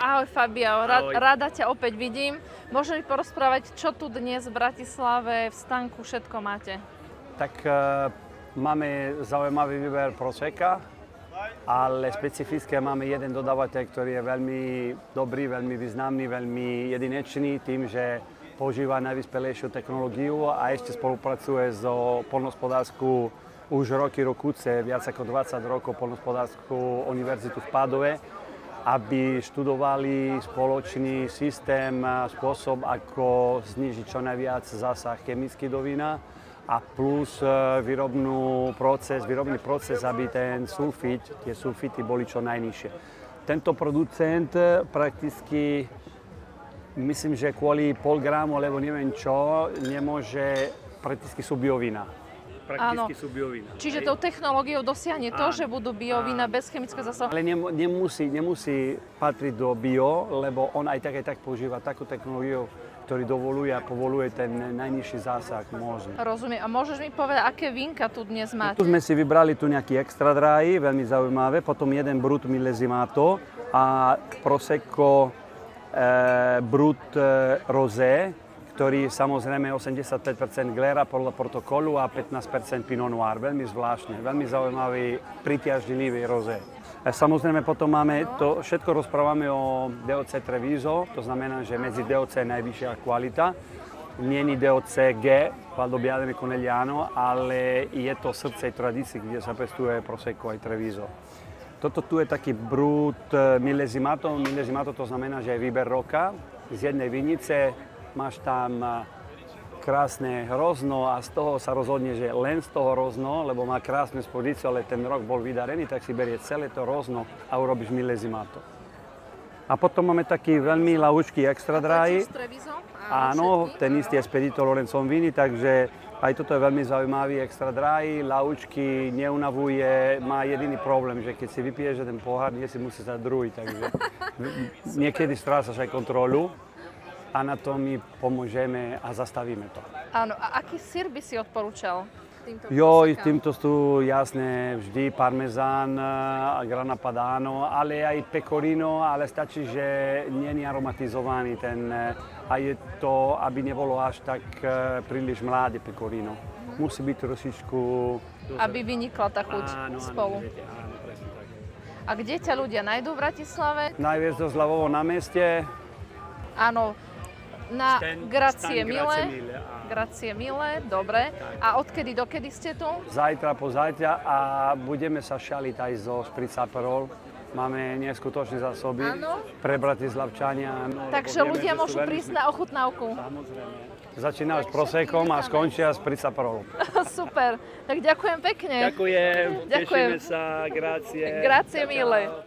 Ahoj Fabio, Ahoj. rada ťa opäť vidím. Môžeš mi porozprávať, čo tu dnes v Bratislave v stánku všetko máte? Tak máme zaujímavý výber Prosecca, ale špecifické máme jeden dodávateľ, ktorý je veľmi dobrý, veľmi významný, veľmi jedinečný tým, že používa najvyspelejšiu technológiu a ešte spolupracuje so poľnohospodárskou už roky rokúce, viac ako 20 rokov poľnohospodárskú univerzitu v Padove, aby študovali spoločný systém, spôsob, ako znižiť čo najviac zásah chemický do vína a plus výrobný proces, aby ten tie sulfity boli čo najnižšie. Tento producent prakticky, myslím, že kvôli pol gramu, alebo neviem čo, nemôže, prakticky sú biovína. Prakticky sú biovína. Čiže tou technológiou dosiahne to, že budú biovína bez chemického zásahu? Ale nemusí patriť do bio, lebo on aj tak používa takú technológiu, ktorý dovoluje a povoluje ten najnižší zásah možný. Rozumiem. A môžeš mi povedať, aké vínka tu dnes máte? Tu sme si vybrali tu nejaký extra dry, veľmi zaujímavé, potom jeden Brut Millesimato a Prosecco Brut Rosé, ktorý samozrejme 85% Glera podľa protokolu a 15% Pinot Noir. Veľmi zvláštne, veľmi zaujímavý, pritiažlivý rozé. Samozrejme potom máme to, všetko rozprávame o DOC Treviso, to znamená, že medzi DOC je najvyššia kvalita. Není DOC G, Valdobbiadene Conegliano, ale je to srdce tradície, kde sa pestuje Prosecco aj Treviso. Toto tu je taký Brut Millesimato. Millesimato to znamená, že je výber roka z jednej vinice. Máš tam krásne hrozno a z toho sa rozhodne, že len z toho hrozno, lebo má krásnu expozíciu, ale ten rok bol vydarený, tak si berie celé to hrozno a urobíš Millesimato. A potom máme taký veľmi ľahúčky extra dry. Áno, ten istý expeditor Lorenzo Vini, takže aj toto je veľmi zaujímavý extra dry, ľahúčky, neunavuje, má jediný problém, že keď si vypiješ jeden pohár, nie si musí sa druhý, takže niekedy strácaš aj kontrolu. A na to my pomôžeme a zastavíme to. Áno, a aký syr by si odporúčal týmto týmto sú jasné vždy parmezán, grana padano, ale aj pecorino, ale stačí, že nie je aromatizovaný ten, a je to, aby nebolo až tak príliš mladé pecorino. Musí byť trošičku... Aby vynikla tá chuť spolu. Áno, presne tak. A kde ťa ľudia nájdú v Bratislave? Najviac do Zlavovo námestie. Áno, na Grazie Mille, dobre. A odkedy dokedy ste tu? Zajtra, pozajtra a budeme sa šaliť aj zo Spritz Aperol. Máme neskutočné zásoby pre Bratislavčania. Takže ľudia môžu prísť na ochutnávku. Samozrejme. Začínajú s Proseckom a skončia s Spritz Aperolom. Super, tak ďakujem pekne. Ďakujem, tešíme sa, grazie. Grazie Mille.